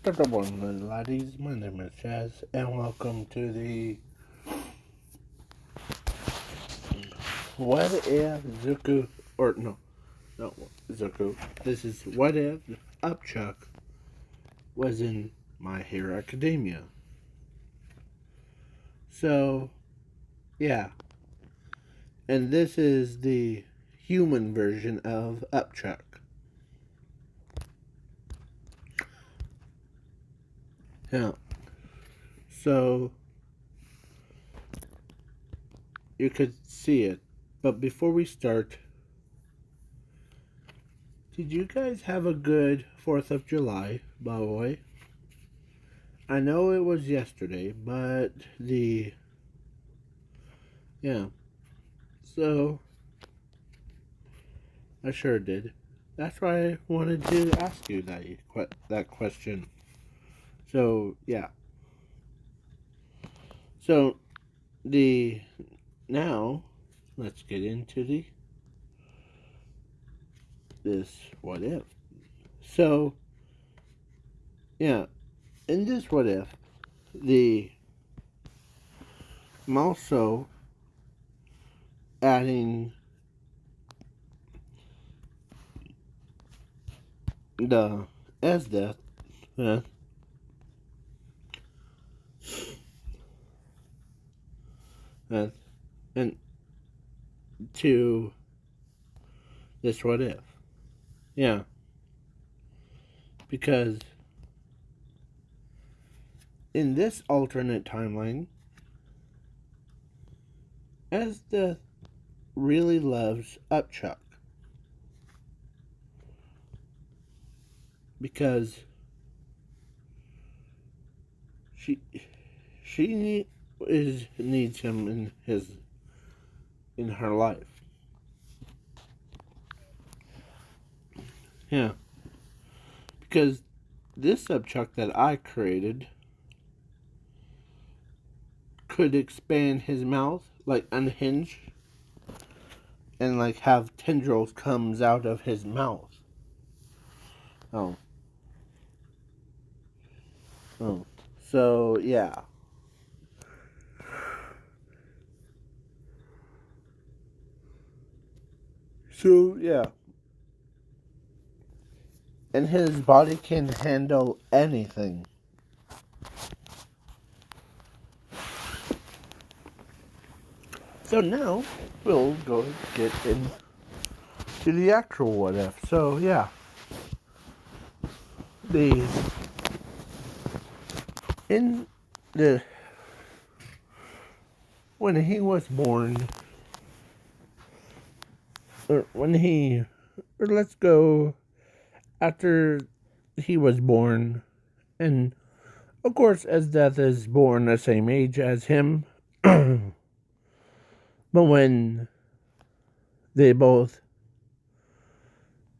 Good morning, laddies. My name is Jazz, and welcome to the What If Zuko, or no, Zuko. This is What If Upchuck was in My Hero Academia. So, yeah, and this is the human version of Upchuck. Yeah, so you could see it. But before we start, did you guys have a good 4th of July, by the way? I know it was yesterday, but yeah. So, I sure did. That's why I wanted to ask you that question. So, yeah. So, the, now, let's get into this what if. So, yeah, in this what if, I'm also adding the as death, uh, uh, and to this what if. Yeah, because in this alternate timeline, Esdeath really loves Upchuck because she needs him in her life. Yeah, because this Upchuck that I created could expand his mouth, like unhinge, and like have tendrils comes out of his mouth. Oh, oh. So yeah. So yeah. And his body can handle anything. So now we'll go get into the actual what if. So yeah, the in the when he was born, or when he, or let's go after he was born, and of course, as Death is born the same age as him, but when they both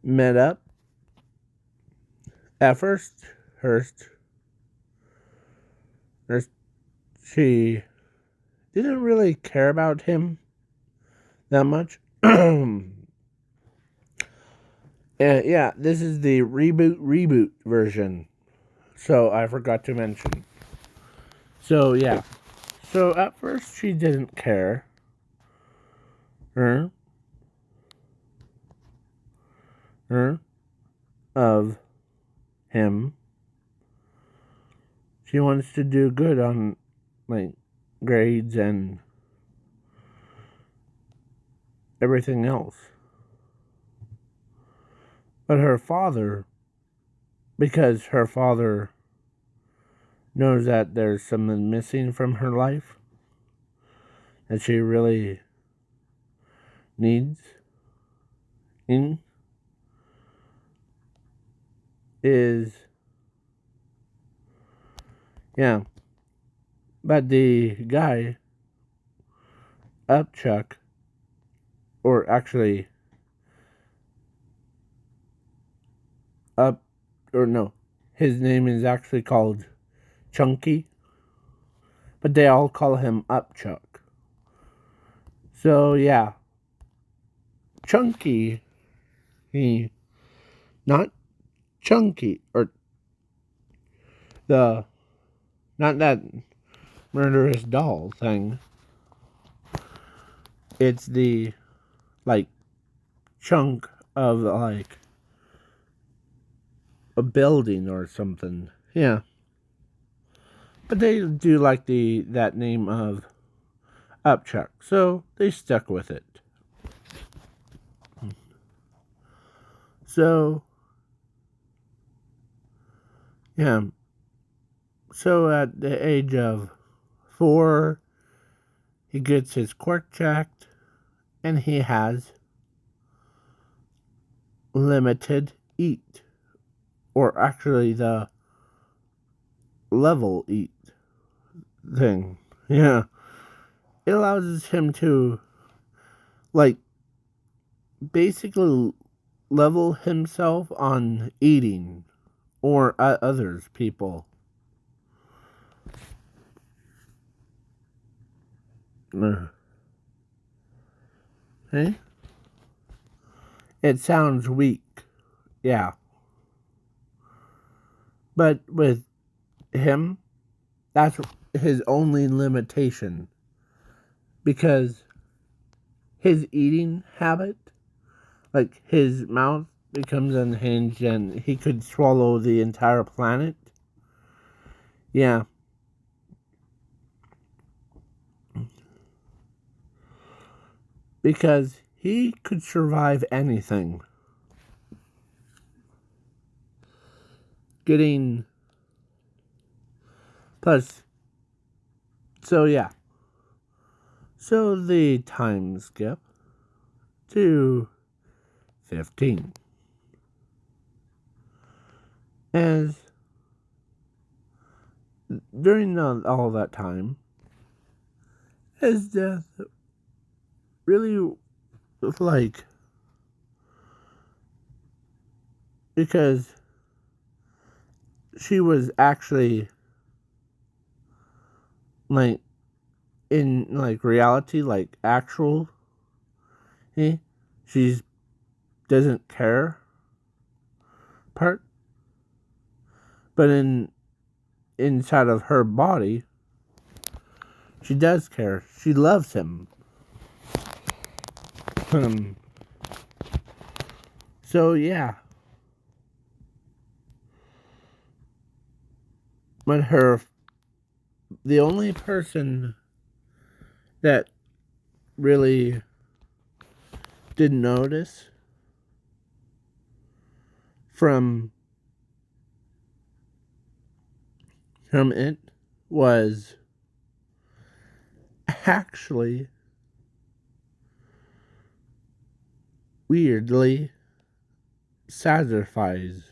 met up at first, she didn't really care about him that much. Yeah, this is the reboot version. So I forgot to mention. So yeah. So at first she didn't care. Of him. She wants to do good on like grades and everything else. But her father, because her father knows that there's something missing from her life that she really needs in, is, yeah. But the guy, Upchuck, or actually Up, or no, his name is actually called Chunky, but they all call him Upchuck. So yeah, Chunky, he, not Chunky, or The not that murderous doll thing. It's the like chunk of like a building or something. Yeah. But they do like that name of upchuck, so they stuck with it. So yeah. So at the age of 4, he gets his quirk checked, and he has limited eat, or actually the level eat thing. Yeah. It allows him to, like, basically level himself on eating or others, people. Hey? It sounds weak, yeah. But with him, that's his only limitation. Because his eating habit, like his mouth becomes unhinged and he could swallow the entire planet. Yeah. Because he could survive anything. Getting. Plus. So, yeah. So the time skip to 15. As during all that time, his death really was like. Because she was actually like in like reality, like actual, she doesn't care part, but inside of her body, she does care. She loves him. So yeah, but the only person that really didn't notice from it was actually weirdly satisfies.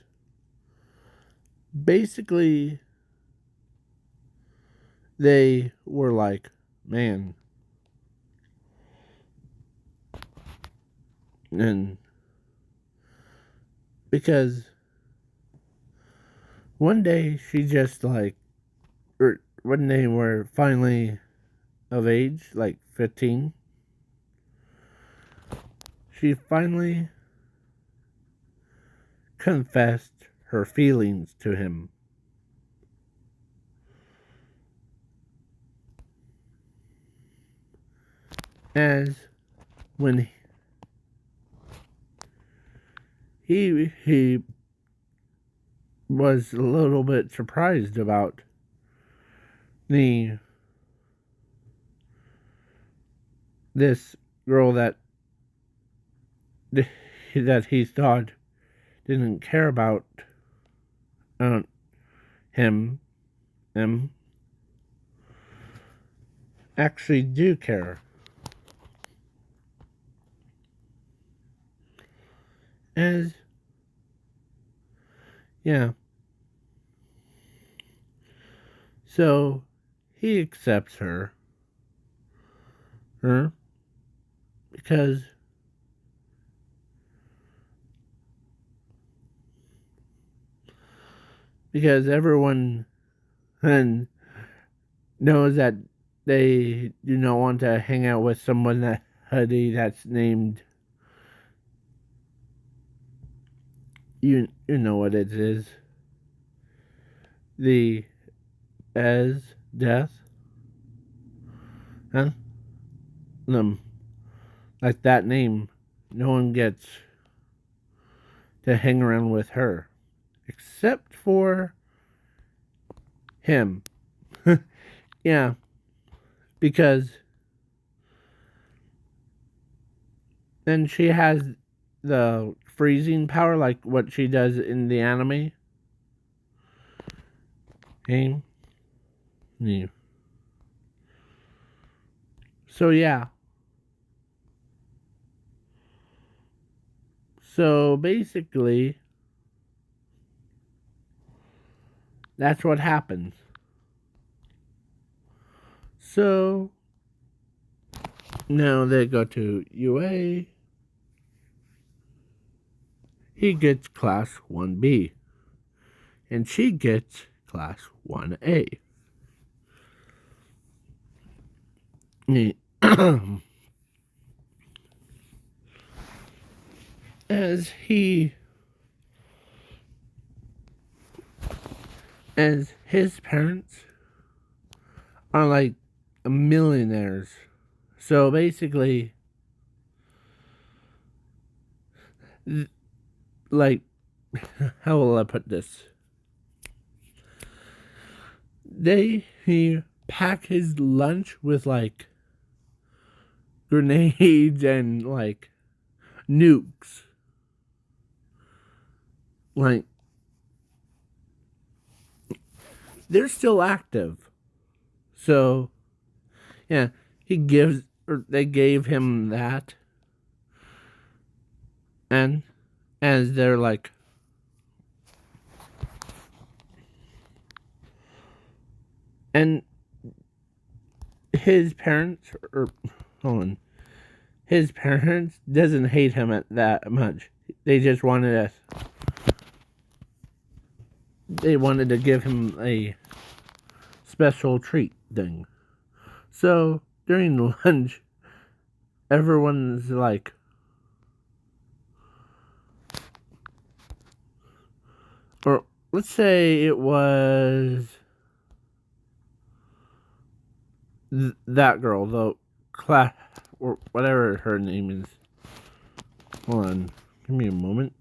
Basically, they were like, man, and because one day she just like, or when they were finally of age, like 15, she finally confessed her feelings to him. As when he was a little bit surprised about the this girl that he thought didn't care about uh, him actually do care. As yeah, so he accepts her because everyone knows that they do not want to hang out with someone that's named, you know what it is, the as death. Huh? Um, like that name, no one gets to hang around with her. Except for him. Yeah, because then she has the freezing power like what she does in the anime game. Yeah. So yeah. So basically that's what happens. So now they go to UA. He gets class 1B. And she gets class 1A. As he as his parents are like millionaires. So basically like how will I put this? He pack his lunch with like grenades and like nukes. Like they're still active. So yeah, they gave him that. And as they're like and his parents or hold on. His parents doesn't hate him at that much. They just wanted to give him a special treat thing. So during lunch, everyone's like, or let's say it was that girl, the class, or whatever her name is. Hold on, give me a moment.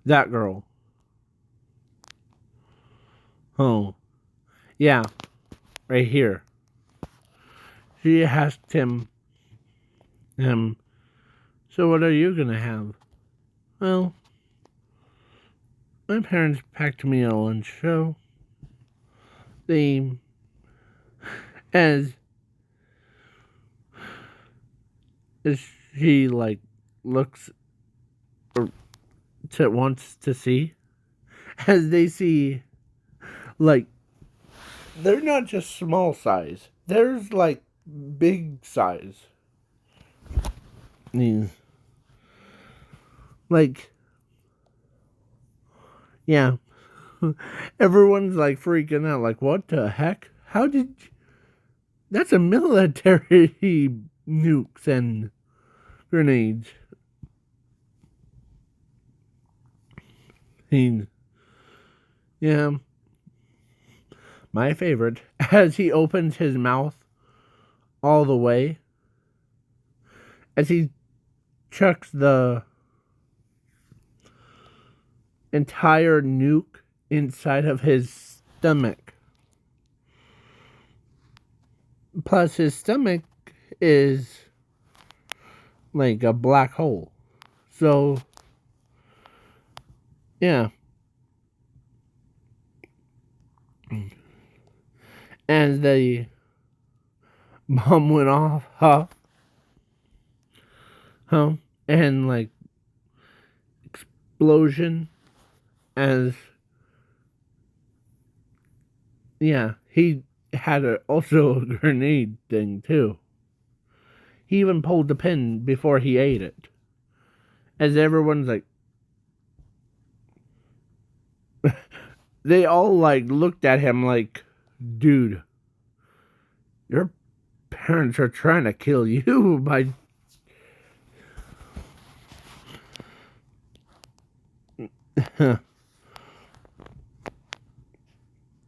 That girl. Oh, yeah, right here. She asked him, so what are you gonna have? Well, my parents packed me a lunch, so they, as she like looks or wants to see, as they see, like they're not just small size. There's like big size. These, like, yeah, everyone's like freaking out. Like, what the heck? How did? That's a military nukes and grenades. Yeah, my favorite. As he opens his mouth all the way, as he chucks the entire nuke inside of his stomach. Plus, his stomach is like a black hole. So, yeah. As the bomb went off, and like explosion, as yeah, he had also a grenade thing too. He even pulled the pin before he ate it. As everyone's like, they all like looked at him like, dude, your parents are trying to kill you by.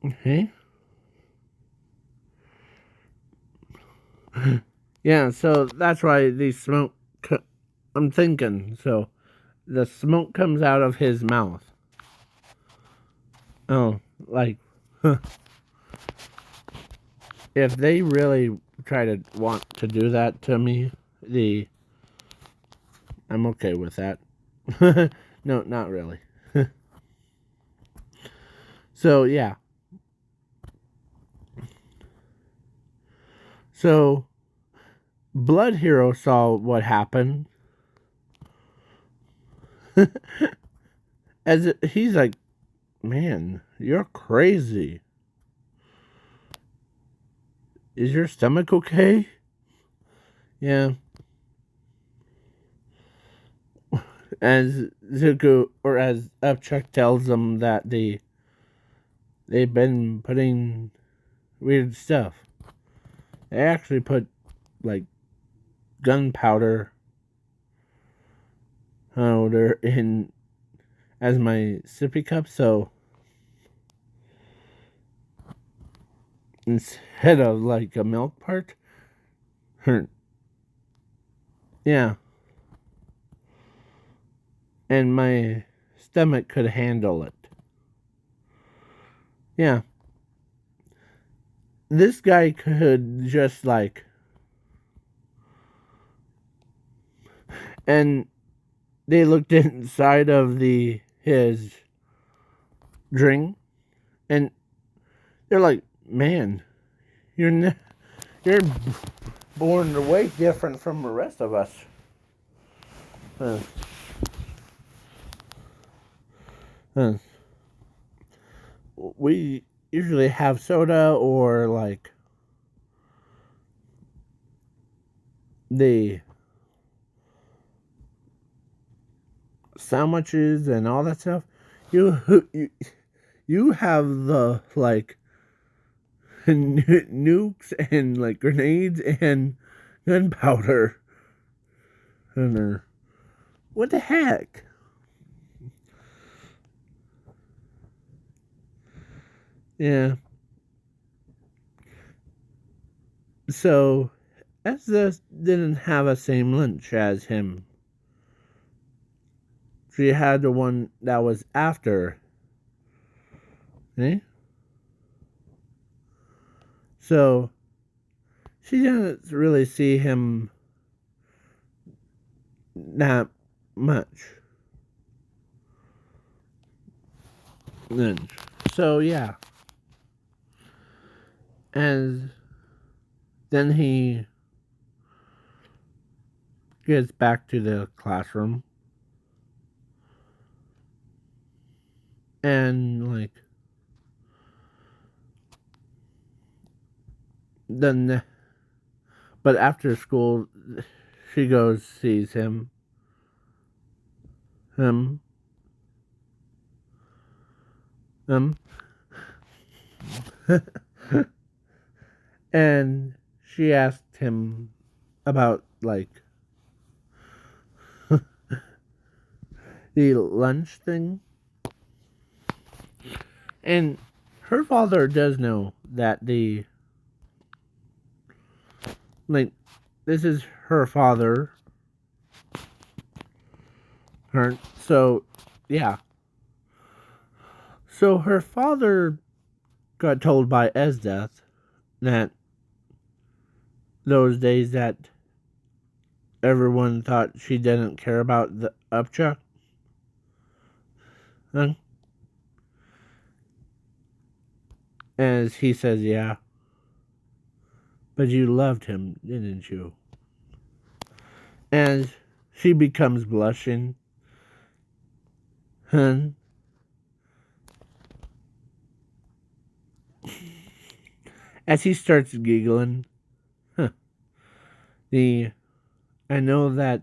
Okay. Yeah, so that's why the smoke. I'm thinking. So the smoke comes out of his mouth. Oh, like, if they really try to want to do that to me, I'm okay with that. No, not really. So yeah. So Blood Hero saw what happened. He's like, man, you're crazy. Is your stomach okay? Yeah. As Zuko or as Upchuck tells them that they've been putting weird stuff. They actually put like gunpowder powder in as my sippy cup, so instead of like a milk part, yeah, and my stomach could handle it. Yeah, this guy could just like, and they looked inside of his drink, and they're like, man, you're born way different from the rest of us. Uh, uh, we usually have soda or like the sandwiches and all that stuff. You you have the like nukes and like grenades and gunpowder. And what the heck? Yeah. So Ezra didn't have a same lunch as him. She had the one that was after. Eh? So she didn't really see him that much. Then, so yeah, and then he gets back to the classroom, and like then, but after school, she goes sees him, him, and she asked him about like the lunch thing. And her father does know that like this is her father. So yeah. So her father got told by Esdeath that those days that everyone thought she didn't care about the upchuck. As he says, yeah. But you loved him, didn't you? And she becomes blushing. Hun. As he starts giggling. Huh. I know that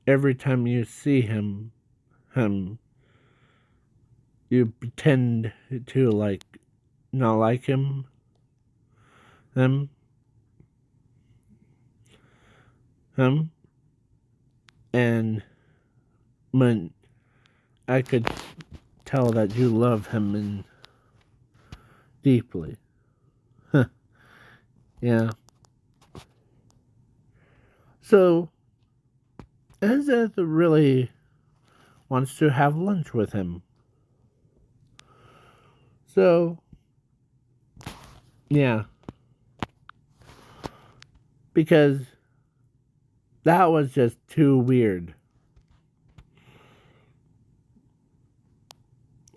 every time you see him, you pretend to like not like him, him, and when I could tell that you love him and deeply. Yeah. So, Ezeth really wants to have lunch with him. So, yeah. Because that was just too weird.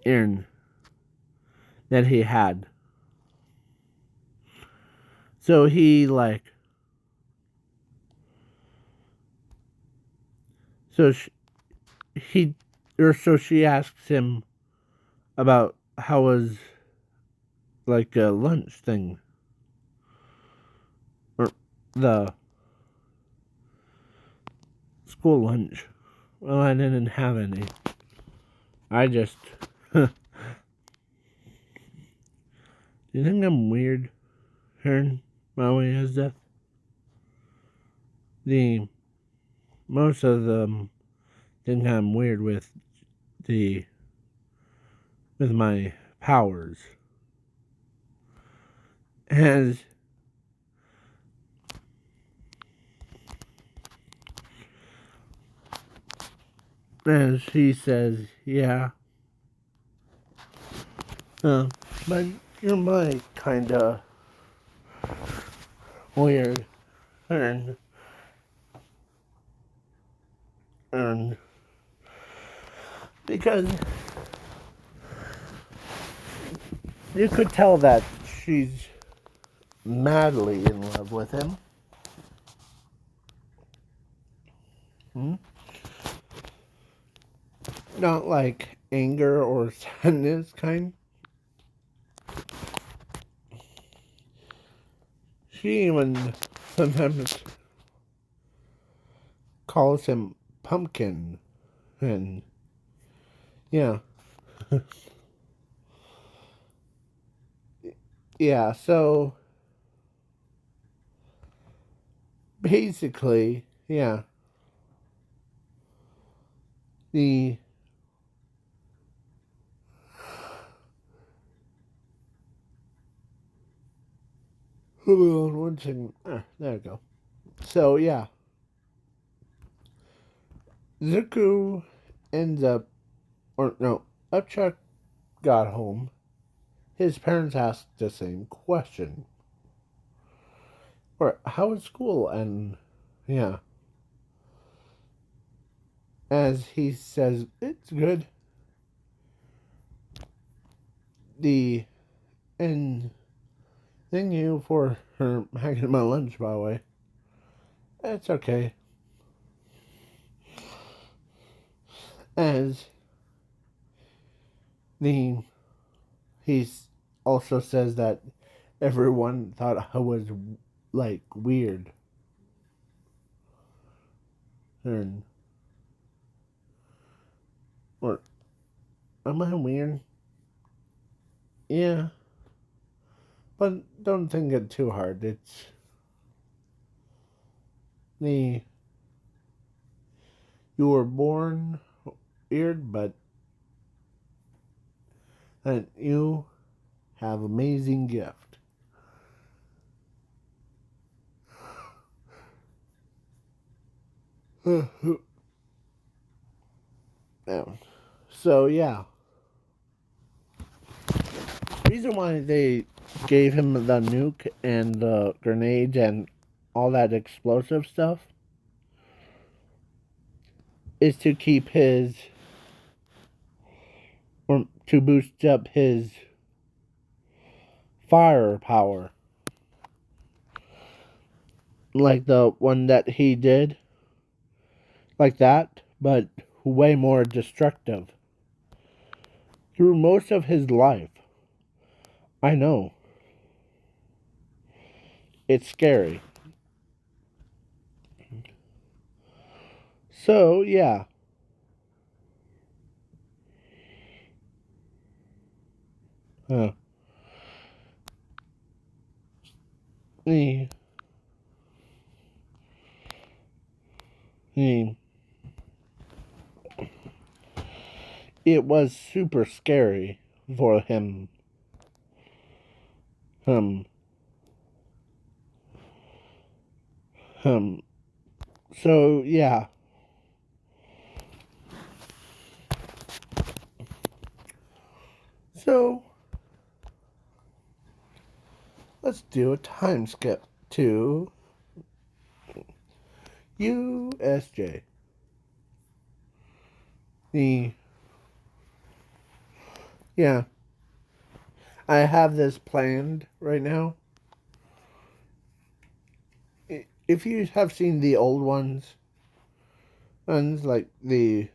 Aaron, that he had. So he so he so she asks him about how was a lunch thing or the school lunch. Well, I didn't have any. I just. Do you think I'm weird, Hearn? My way is death. The most of them think I'm weird with my powers. As he says, yeah. But you're my kinda weird, and and because you could tell that she's madly in love with him. Hmm? Not like anger or sadness kind. She even sometimes calls him Pumpkin, and yeah, yeah. So basically, yeah, the hold on one second. There we go. So yeah, Zuko ends up, or no, Upchuck got home. His parents asked the same question. Or how was school? And yeah, as he says, it's good. The and thank you for her hacking my lunch, by the way. It's okay. As the he also says that everyone thought I was weird. And or am I weird? Yeah, but don't think it too hard. It's the you were born weird, but that you have amazing gift. Yeah. So yeah, reason why they gave him the nuke and the grenades and all that explosive stuff is to keep his or to boost up his firepower, like the one that he did, like that, but way more destructive through most of his life. I know it's scary. So yeah, uh, he, he, it was super scary for him. Um, um, so yeah. So let's do a time skip to USJ. The Yeah, I have this planned right now. If you have seen the old ones like the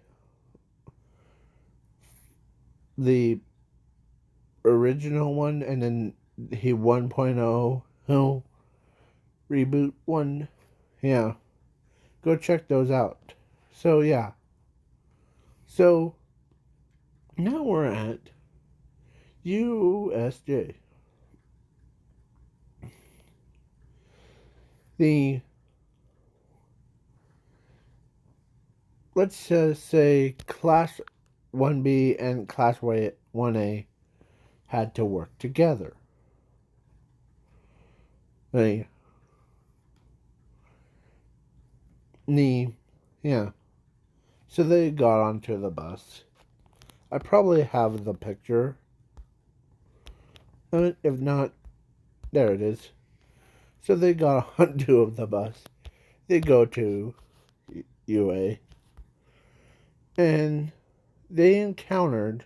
original one, and then the 1.0 reboot one, yeah, go check those out. So yeah, so now we're at USJ. The Let's say Class 1B and Class 1A had to work together. They, the, yeah. So they got onto the bus. I probably have the picture. If not, there it is. So they got onto the bus. They go to UA. And they encountered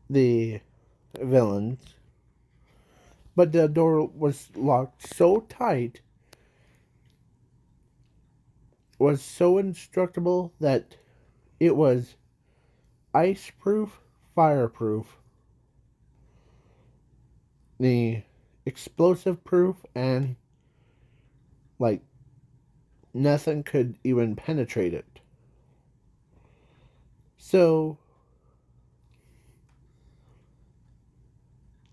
the villains. But the door was locked so tight, was so indestructible that it was ice proof, fireproof, the explosive proof, and like nothing could even penetrate it. So,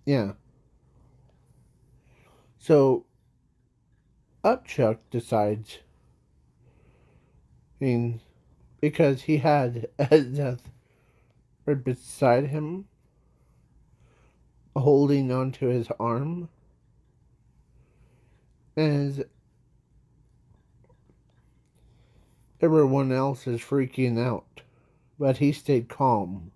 yeah. So, Upchuck decides, because he had death right beside him, holding onto his arm, as everyone else is freaking out. But he stayed calm.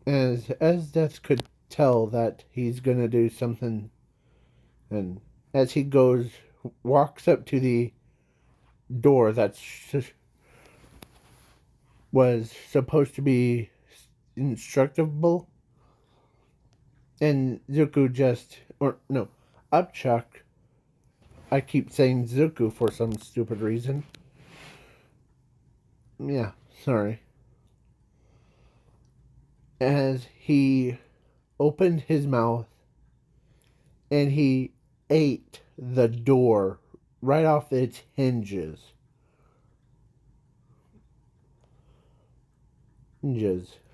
As Death could tell that he's gonna do something, and as he walks up to the door that was supposed to be instructable, and Zuko just, or no, Upchuck, I keep saying Zuko for some stupid reason. Yeah, sorry. As he opened his mouth and he ate the door right off its hinges.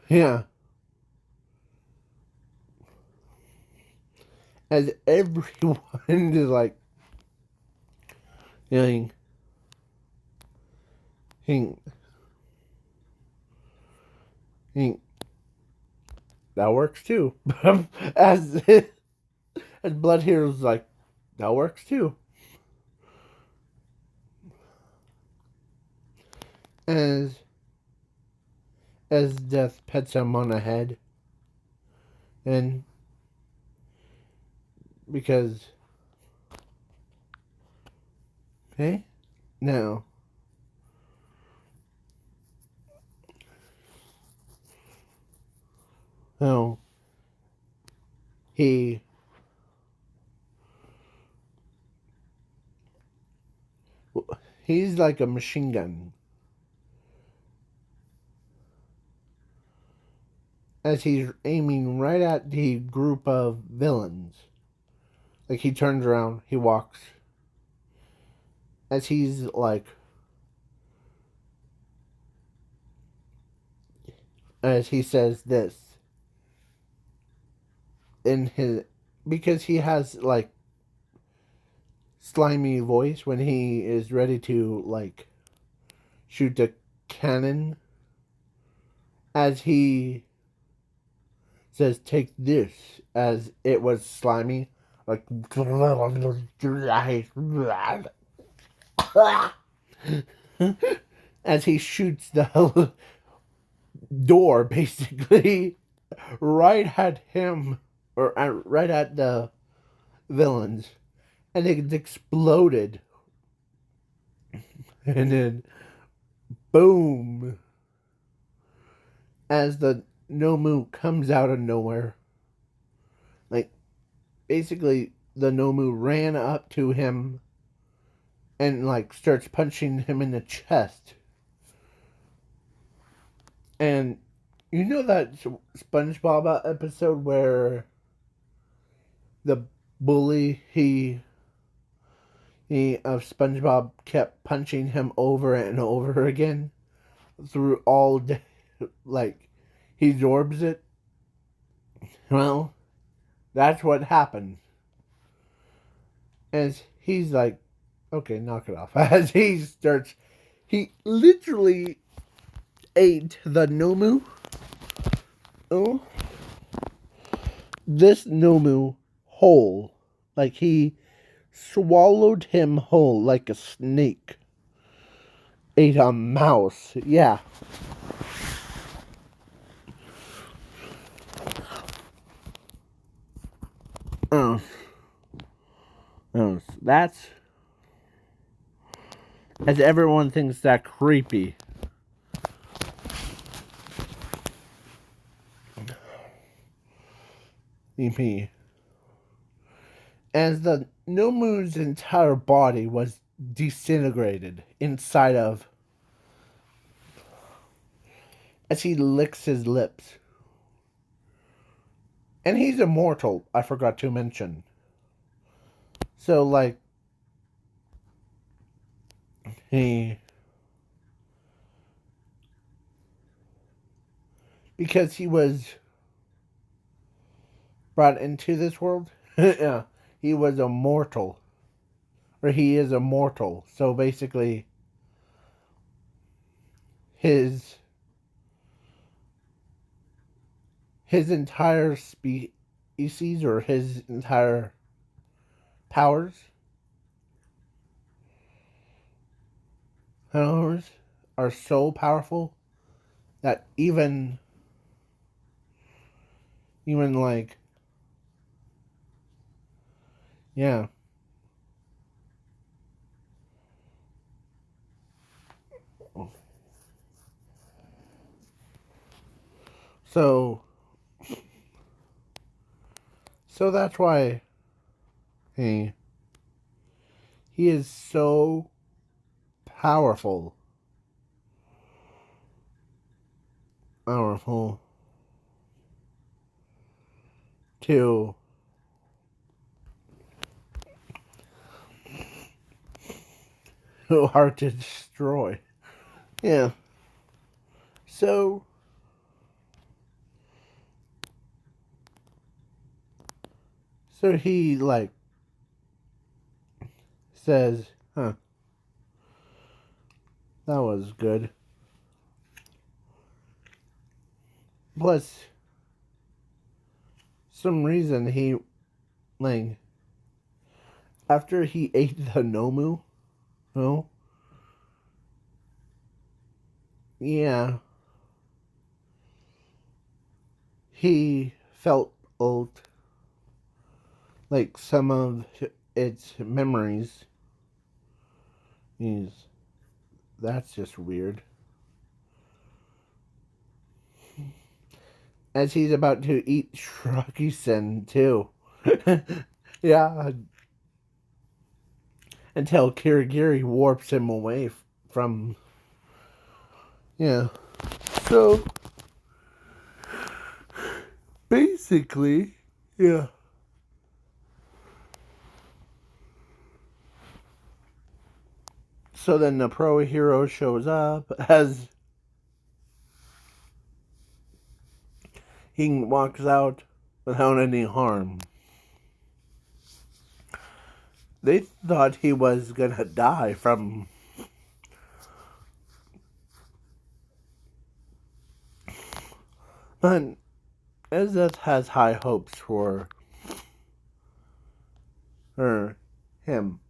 Yeah. As everyone is like, you know, he, he, that works too. as as Blood Hero's like, that works too. As Death pets him on the head, and because, hey, no, no, he he's like a machine gun. As he's aiming right at the group of villains. Like he turns around, he walks. As he's like, as he says this in his, because he has like slimy voice when he is ready to, like, shoot the cannon, as he says, "Take this," as it was slimy, like, as he shoots the door, basically, right at him, or right at the villains, and it exploded, and then boom, as the Nomu comes out of nowhere. Like, basically, the Nomu ran up to him and, like, starts punching him in the chest. And you know that SpongeBob episode where the bully, he of SpongeBob kept punching him over and over again through all day, like, he absorbs it? Well, that's what happened. As he's like, okay, knock it off. As he literally ate the Nomu. Oh, this Nomu whole. Like, he swallowed him whole like a snake. Ate a mouse. Yeah. Oh. Oh, that's... As everyone thinks that creepy. EP. As the Nomu's entire body was disintegrated inside of... As he licks his lips. And he's immortal, I forgot to mention. So, like, because he was brought into this world, yeah, he was immortal. Or he is immortal. So, basically, his entire species, or his entire powers are so powerful that even like, yeah, so that's why he is so powerful to hard to destroy. Yeah. So he, like, says, huh, that was good. Plus, some reason he, like, after he ate the Nomu, no, yeah, he felt old, like, some of its memories. That's just weird. As he's about to eat Shrocky-sen, too. Yeah. Until Kirigiri warps him away from... Yeah. So, basically, yeah. So then the pro hero shows up as he walks out without any harm. They thought he was gonna die from. But Ezeth has high hopes for him.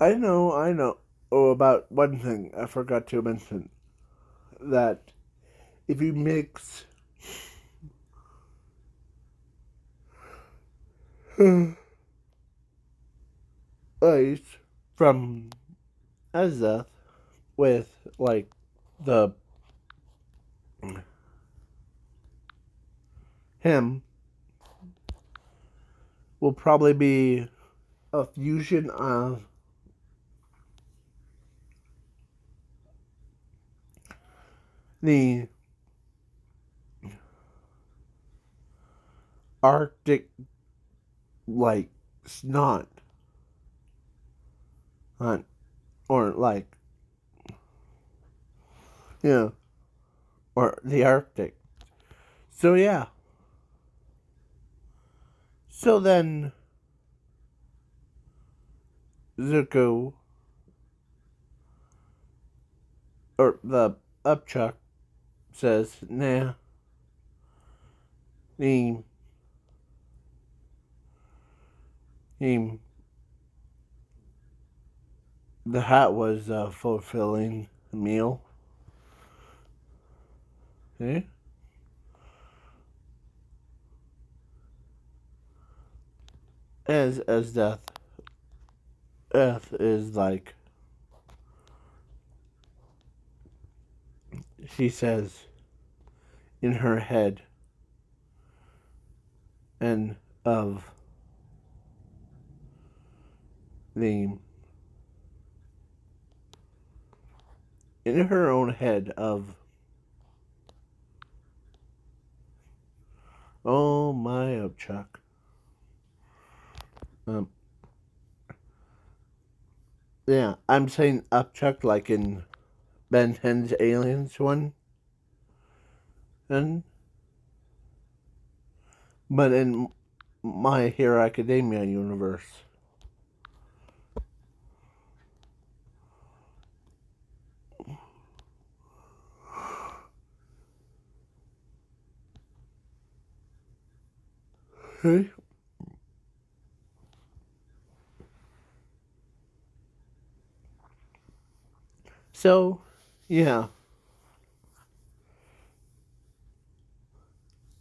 I know. Oh, about one thing I forgot to mention. That if you mix ice from Ezeth with, like, the him, will probably be a fusion of the Arctic, like, snot, or like, you know, or the Arctic. So yeah. So then Zuko, or the upchuck, says, nah, he, he, the hat was a fulfilling meal. Eh? As death is like, she says in her head, and of the, in her own head of, oh my upchuck. Um, yeah, I'm saying upchuck like in Ben 10's Aliens one, and but in My Hero Academia universe. Okay. So, yeah.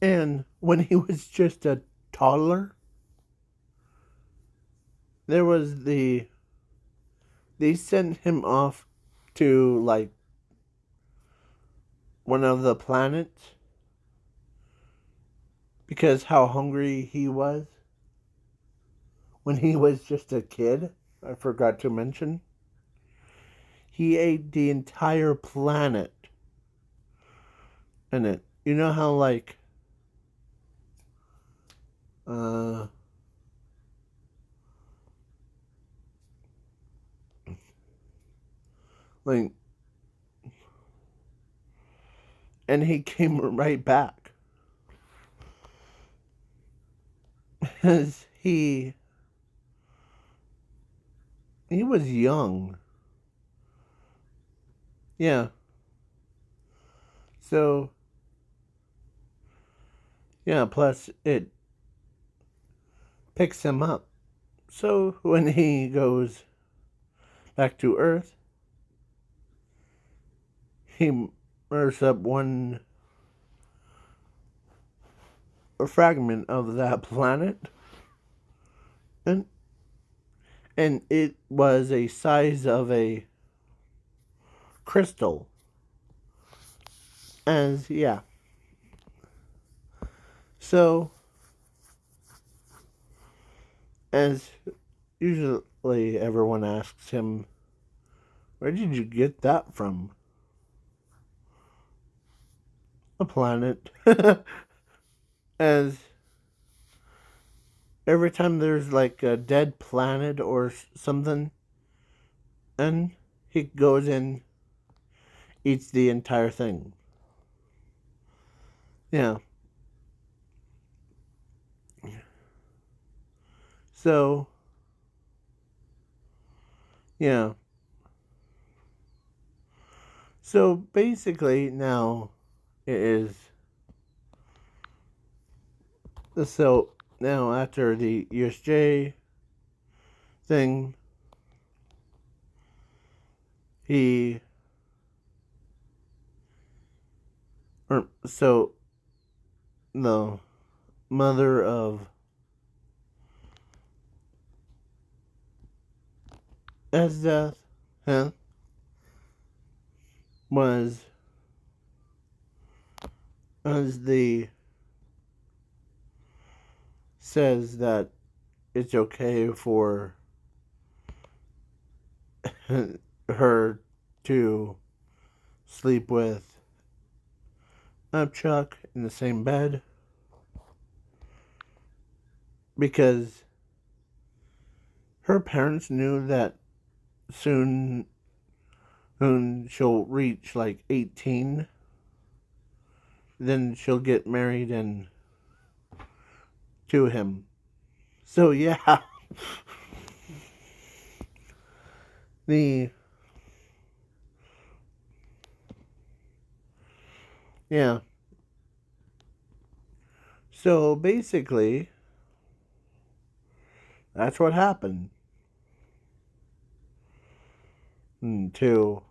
And when he was just a toddler, there was they sent him off to, like, one of the planets because how hungry he was when he was just a kid. I forgot to mention. He ate the entire planet in it. You know how, uh, like, and he came right back. Because he was young. Yeah. So, yeah, plus it picks him up. So when he goes back to Earth, he merges up one a fragment of that planet, and it was a size of a crystal. As yeah. So as usually everyone asks him, where did you get that from? A planet. As every time there's like a dead planet or something, and he goes and eats the entire thing. Yeah. So Yeah. So basically, now it is. So now after the USJ thing, he. Or, so the mother of Ed's death, huh, was as the says that it's okay for her to sleep with upchuck in the same bed because her parents knew that soon when she'll reach like 18, then she'll get married and to him. So yeah, the yeah. So basically, that's what happened. To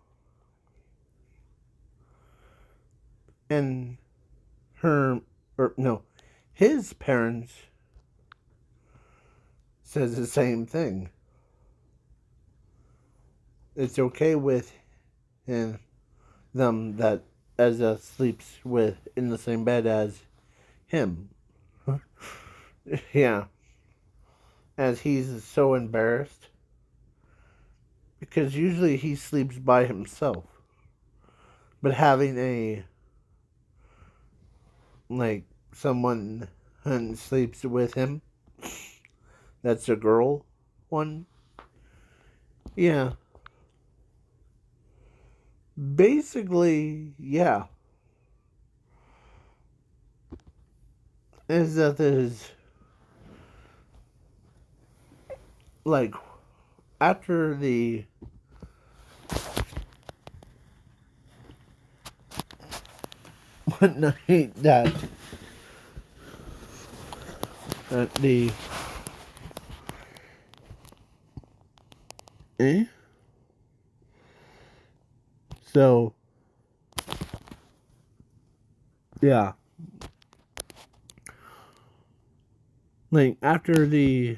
and her or no, his parents says the same thing. It's okay with him, them that Ezra sleeps with in the same bed as him. Yeah, as he's so embarrassed because usually he sleeps by himself, but having a like someone who sleeps with him that's a girl one. Yeah, basically, yeah. Is that there's like after the one night that the eh? So yeah, like after the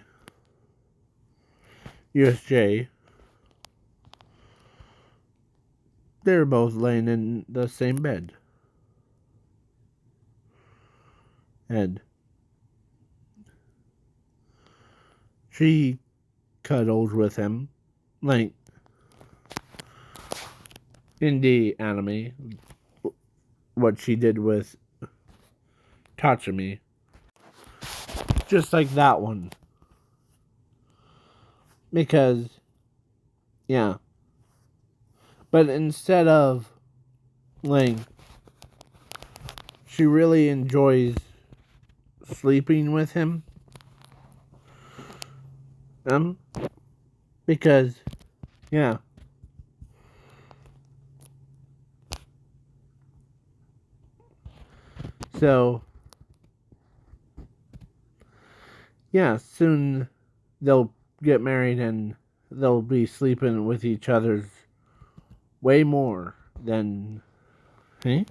USJ, they were both laying in the same bed, and she cuddled with him, like in the anime, what she did with Tatsumi, just like that one, because yeah, but instead of like she really enjoys sleeping with him, um, because yeah, so yeah, soon they'll get married and they'll be sleeping with each other's way more than hey.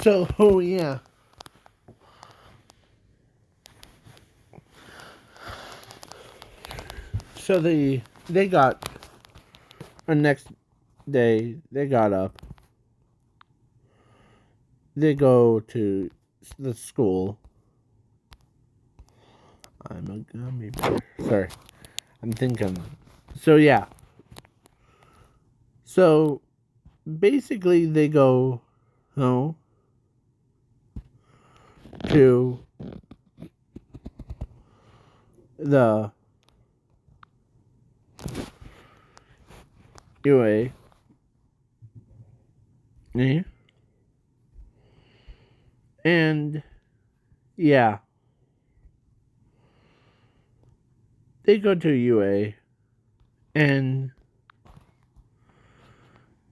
So oh yeah. So they got the next day they got up. They go to the school. I'm a gummy bear. Sorry, I'm thinking. So yeah. So basically they go no to the UA. Eh? And yeah, they go to UA and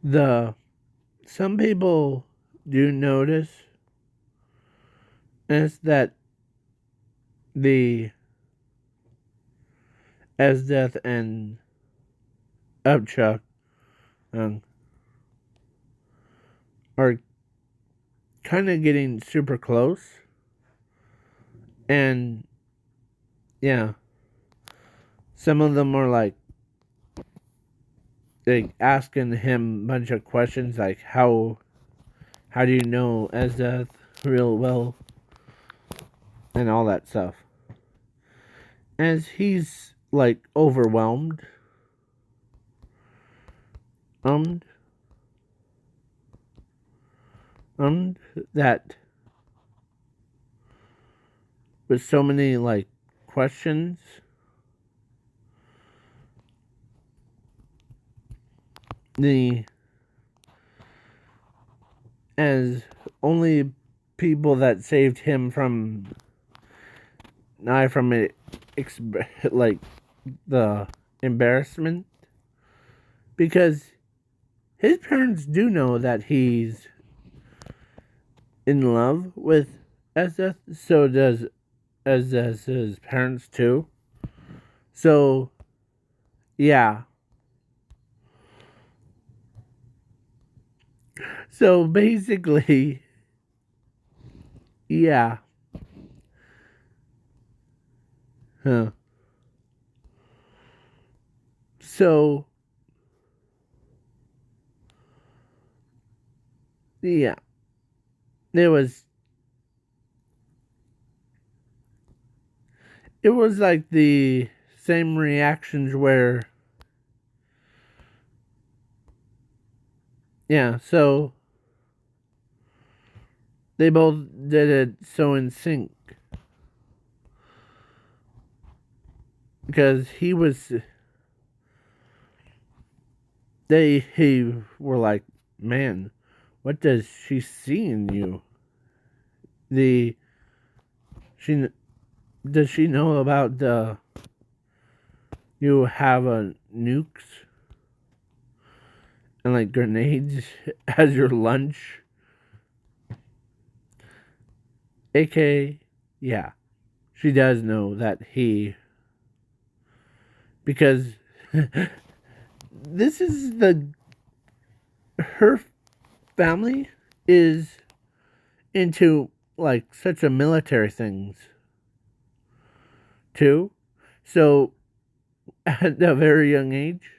the some people do notice is that the Esdeath and upchuck um, are kind of getting super close, and yeah, some of them are like asking him a bunch of questions like how do you know Esdeath real well and all that stuff. As he's like overwhelmed, um, that with so many like questions, the as only people that saved him from it, like the embarrassment, because his parents do know that he's in love with Esdeath. So does his parents too. So yeah. So basically, yeah. Huh. So yeah. There was it was like the same reactions where yeah, so they both did it so in sync because he were like, man, what does she see in you? The she does she know about the you have a nukes and like grenades as your lunch? AK, yeah, she does know that because this is her family is into like such a military things too. So at a very young age,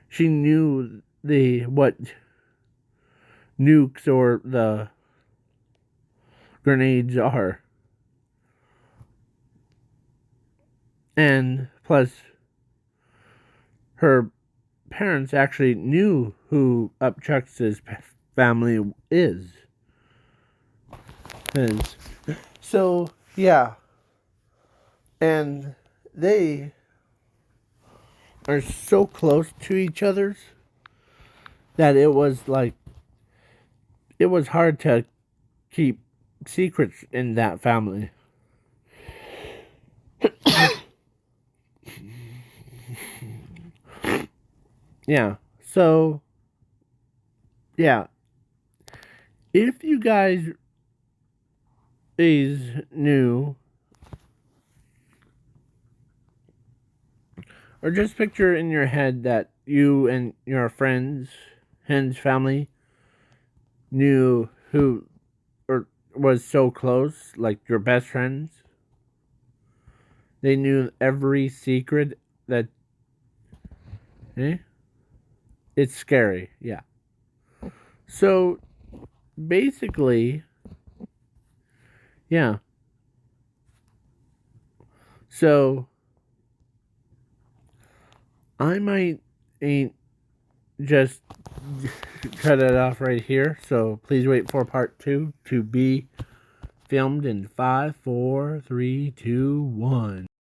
she knew the what nukes or the grenades are. And plus her parents actually knew who upchuck's family is. So yeah, and they are so close to each other that it was like it was hard to keep secrets in that family. Yeah. So yeah, if you guys is new, or just picture in your head that you and your friends, his family, knew who or was so close, like your best friends. They knew every secret that. Eh? It's scary, yeah. So basically, yeah. So I might ain't just cut it off right here. So please wait for part 2 to be filmed in 5, 4, 3, 2, 1.